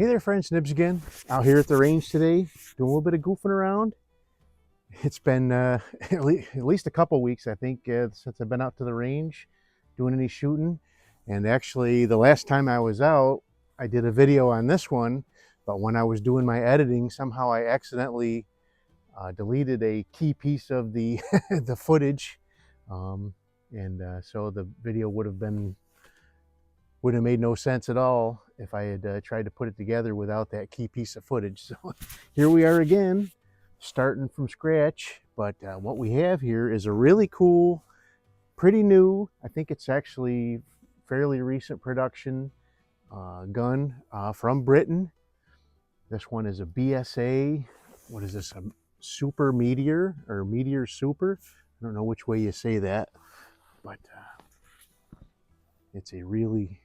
Hey there friends, Nibs again. Out here at the range today, doing a little bit of goofing around. It's been at least a couple weeks, I think, since I've been out to the range doing any shooting. And actually, the last time I was out, I did a video on this one, but when I was doing my editing, somehow I accidentally deleted a key piece of the the footage. So the video would have made no sense at all if I had tried to put it together without that key piece of footage. So here we are again, starting from scratch. But what we have here is a really cool, pretty new, I think it's actually fairly recent production gun from Britain. This one is a BSA. What is this? A Super Meteor or Meteor Super? I don't know which way you say that, but it's a really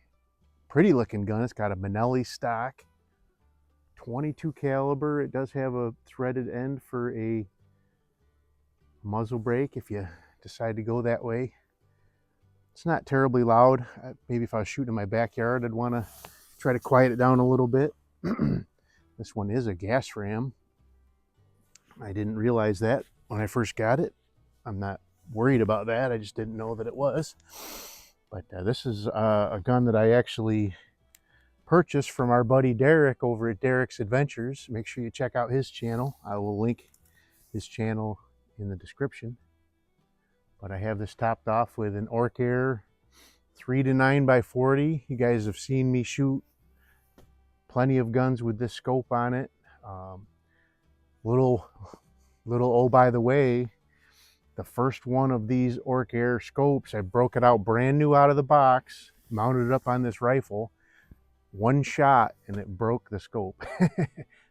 pretty looking gun. It's got a Benelli stock, 22 caliber. It does have a threaded end for a muzzle brake if you decide to go that way. It's not terribly loud. Maybe if I was shooting in my backyard, I'd want to try to quiet it down a little bit. This one is a gas ram. I didn't realize that when I first got it. I'm not worried about that. I just didn't know that it was. But this is a gun that I actually purchased from our buddy Derek over at Derek's Adventures. Make sure you check out his channel. I will link his channel in the description. But I have this topped off with an Orc Air 3 to 9x40. You guys have seen me shoot plenty of guns with this scope on it. Little oh by the way, the first one of these Orc Air scopes, I broke it out brand new out of the box, mounted it up on this rifle, one shot, and it broke the scope.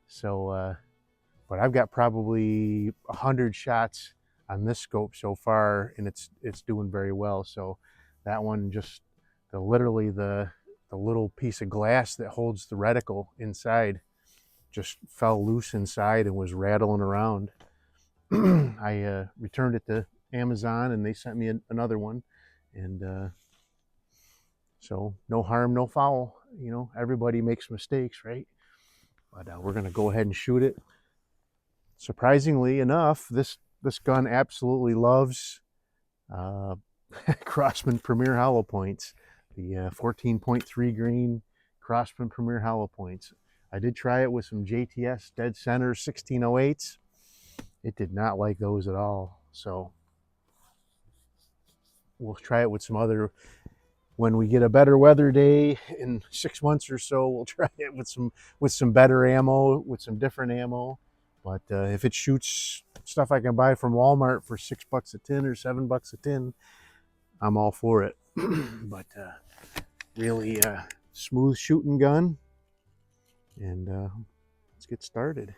So, but I've got probably 100 shots on this scope so far, and it's doing very well. So that one, just literally the little piece of glass that holds the reticle inside just fell loose inside and was rattling around. I returned it to Amazon and they sent me another one, and so no harm, no foul. You know, everybody makes mistakes, right? But we're gonna go ahead and shoot it. Surprisingly enough, this gun absolutely loves Crosman Premier hollow points, the 14.3 grain Crosman Premier hollow points. I did try it with some JTS Dead Center 1608s. It did not like those at all. So we'll try it with some other, when we get a better weather day in 6 months or so, we'll try it with some better ammo, with some different ammo. But if it shoots stuff I can buy from Walmart for $6 a tin or $7 a tin, I'm all for it. But really smooth shooting gun, and let's get started.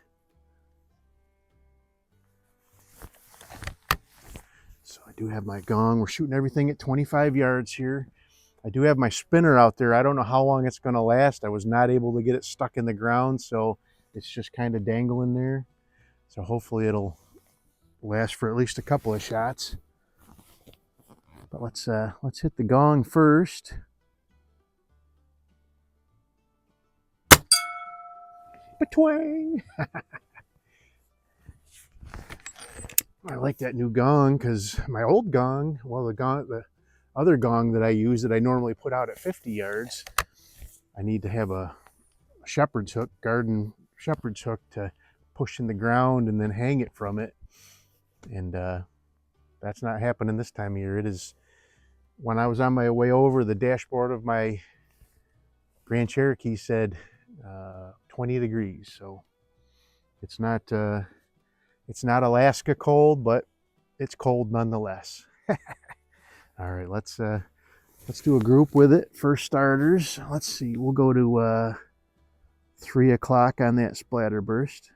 So I do have my gong. We're shooting everything at 25 yards here. I do have my spinner out there. I don't know how long it's going to last. I was not able to get it stuck in the ground, so it's just kind of dangling there. So hopefully it'll last for at least a couple of shots. But let's hit the gong first. Ba-twang! I like that new gong because my old gong, well, the other gong that I use that I normally put out at 50 yards, I need to have a shepherd's hook, garden shepherd's hook, to push in the ground and then hang it from it. And that's not happening this time of year. It is, when I was on my way over, the dashboard of my Grand Cherokee said 20 degrees. So it's not Alaska cold, but it's cold nonetheless. All right, let's do a group with it for starters. Let's see, we'll go to 3 o'clock on that splatter burst.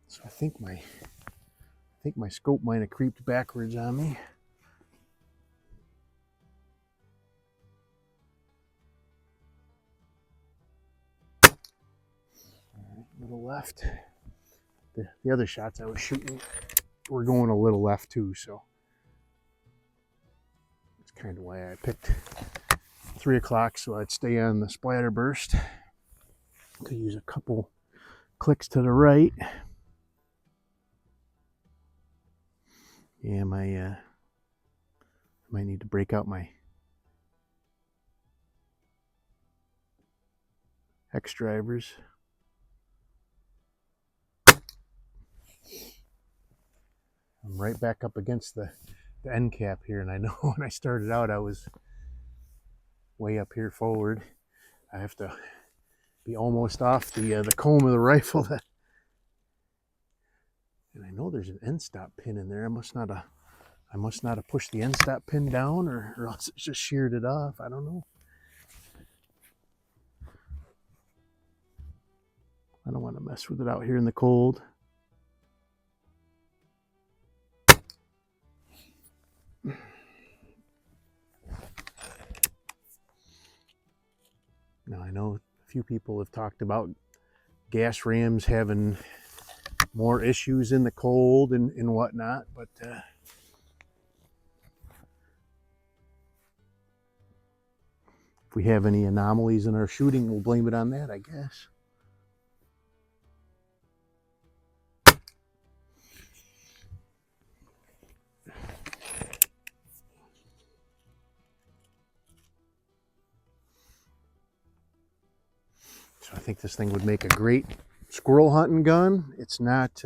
So I think my scope might have creeped backwards on me. All right, a little left. The other shots I was shooting were going a little left too, so that's kind of why I picked 3 o'clock, so I'd stay on the splatter burst. Could use a couple clicks to the right. Yeah, might need to break out my hex drivers. I'm right back up against the end cap here, and I know when I started out I was way up here forward. I have to be almost off the comb of the rifle. And I know there's an end stop pin in there. I must not have pushed the end stop pin down, or else it's just sheared it off. I don't know. I don't want to mess with it out here in the cold. Now I know a few people have talked about gas rams having more issues in the cold and whatnot, but if we have any anomalies in our shooting, we'll blame it on that, I guess. So I think this thing would make a great squirrel hunting gun. It's not,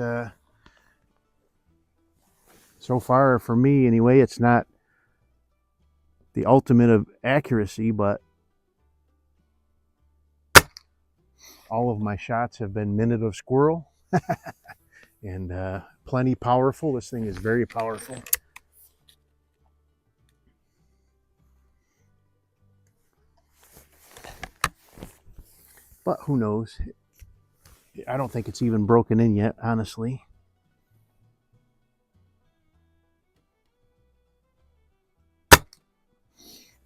so far for me anyway, it's not the ultimate of accuracy, but all of my shots have been minute of squirrel and plenty powerful. This thing is very powerful. But who knows? I don't think it's even broken in yet, honestly.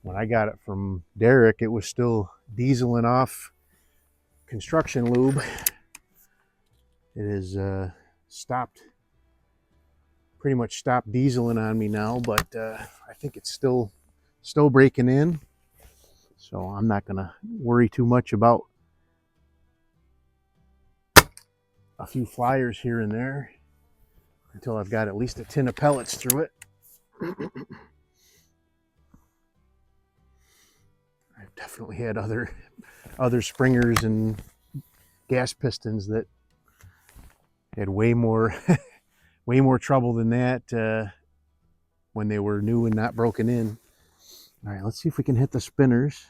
When I got it from Derek, it was still dieseling off construction lube. It has stopped, pretty much stopped dieseling on me now, but I think it's still breaking in. So I'm not gonna worry too much about a few flyers here and there until I've got at least a tin of pellets through it. I've definitely had other springers and gas pistons that had way more trouble than that when they were new and not broken in. All right, let's see if we can hit the spinners.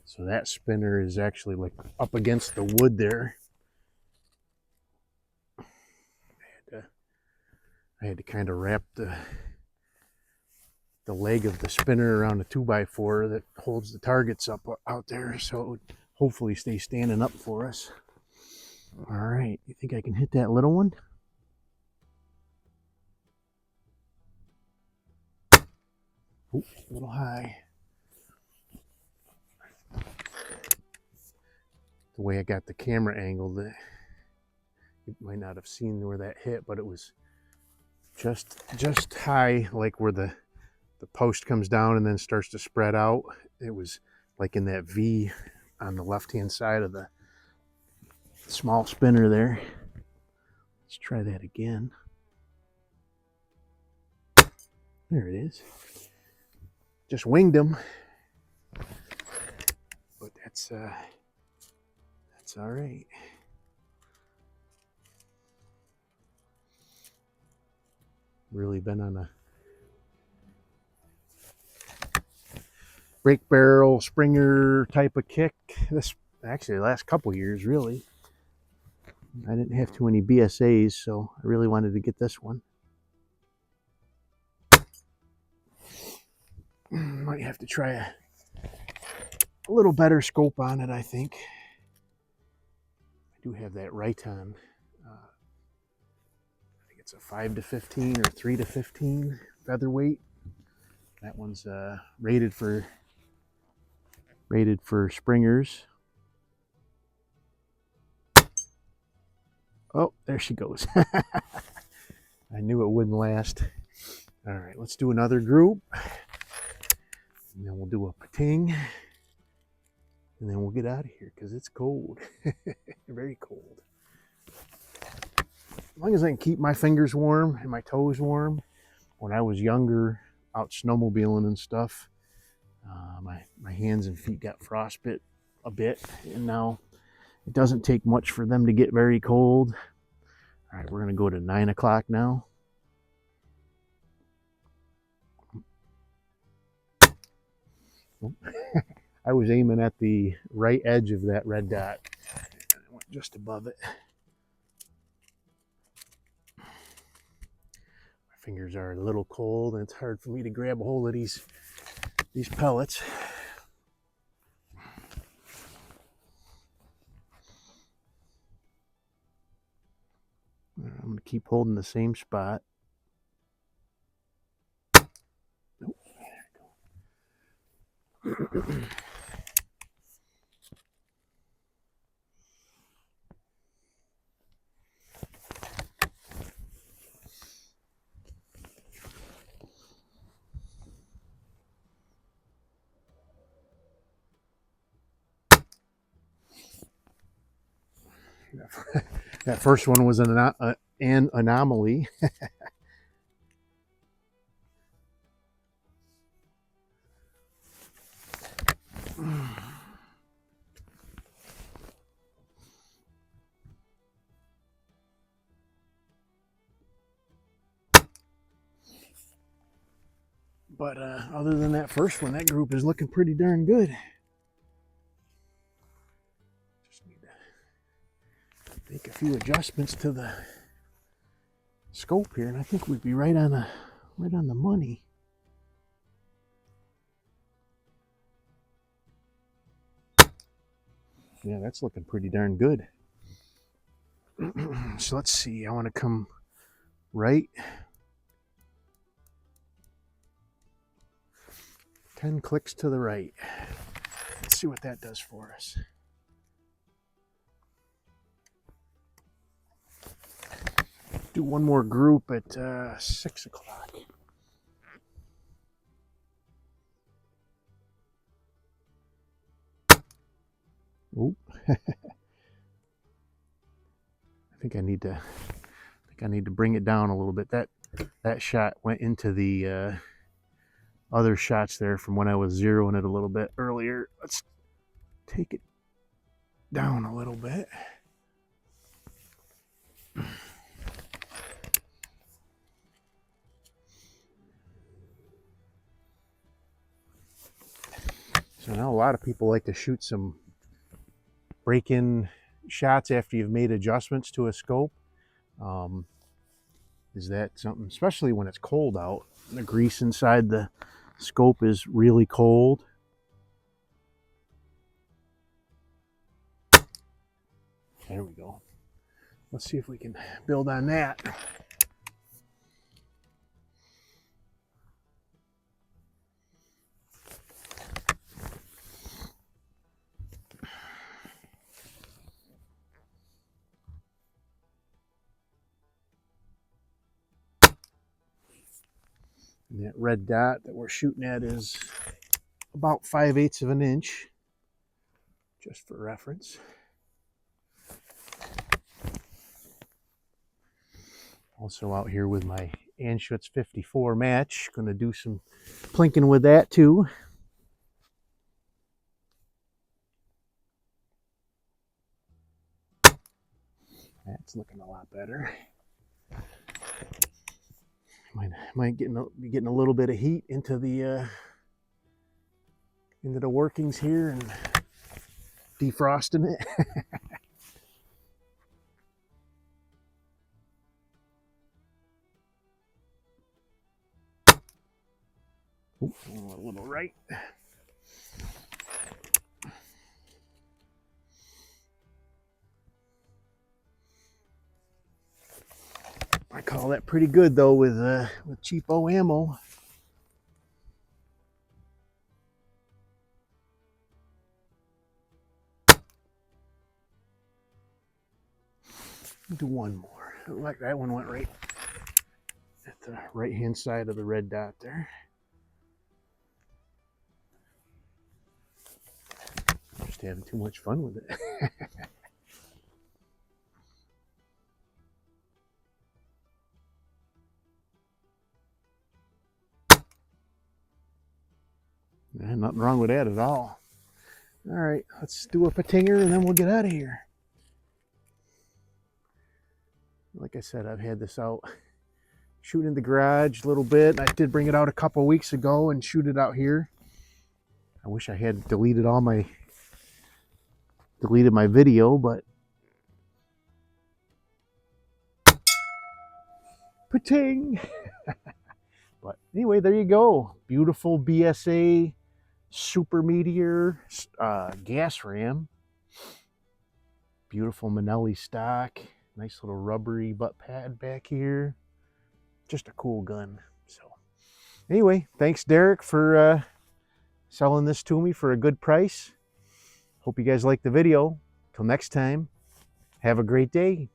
So that spinner is actually like up against the wood there. I had to kind of wrap the leg of the spinner around a 2x4 that holds the targets up out there, so it would hopefully stay standing up for us. All right, you think I can hit that little one? Oh, a little high. The way I got the camera angled, you might not have seen where that hit, but it was just high, like where the post comes down and then starts to spread out. It was like in that V on the left hand side of the small spinner there. Let's try that again. There it is. Just winged him, but that's all right. Really been on a brake barrel springer type of kick this actually the last couple years, really. I didn't have too many BSAs, so I really wanted to get this one. Might have to try a little better scope on it, I think. I do have that Riton. I think it's a 5-15 or 3-15 featherweight. That one's rated for springers. Oh, there she goes. I knew it wouldn't last. All right, let's do another group. And then we'll do a pating. And then we'll get out of here because it's cold. Very cold. As long as I can keep my fingers warm and my toes warm. When I was younger, out snowmobiling and stuff, my hands and feet got frostbite a bit. And now it doesn't take much for them to get very cold. All right, we're going to go to 9 o'clock now. I was aiming at the right edge of that red dot. And I went just above it. My fingers are a little cold and it's hard for me to grab a hold of these pellets. I'm going to keep holding the same spot. Nope, there we go. That first one was an anomaly. But other than that first one, that group is looking pretty darn good. Just need to make a few adjustments to the scope here, and I think we'd be right on the money. Yeah, that's looking pretty darn good. So let's see. I want to come right. 10 clicks to the right. Let's see what that does for us. Do one more group at 6 o'clock. Oop. I think I need to bring it down a little bit. That shot went into the other shots there from when I was zeroing it a little bit earlier. Let's take it down a little bit. So now a lot of people like to shoot some break-in shots after you've made adjustments to a scope. Is that something, especially when it's cold out, the grease inside the scope is really cold. There we go. Let's see if we can build on that. And that red dot that we're shooting at is about 5/8 of an inch, just for reference. Also out here with my Anschutz 54 match, going to do some plinking with that too. That's looking a lot better. Might be getting a little bit of heat into the workings here and defrosting it. Ooh, a little right. I call that pretty good though with cheapo ammo. Do one more. Like that one went right at the right hand side of the red dot there. Just having too much fun with it. Nothing wrong with that at all. All right, let's do a patinger and then we'll get out of here. Like I said, I've had this out shooting in the garage a little bit. I did bring it out a couple of weeks ago and shoot it out here. I wish I had deleted my video, but pating. But anyway, there you go. Beautiful BSA Super Meteor gas ram. Beautiful Manelli stock. Nice little rubbery butt pad back here. Just a cool gun. So anyway, thanks Derek for selling this to me for a good price. Hope you guys liked the video. Till next time, have a great day.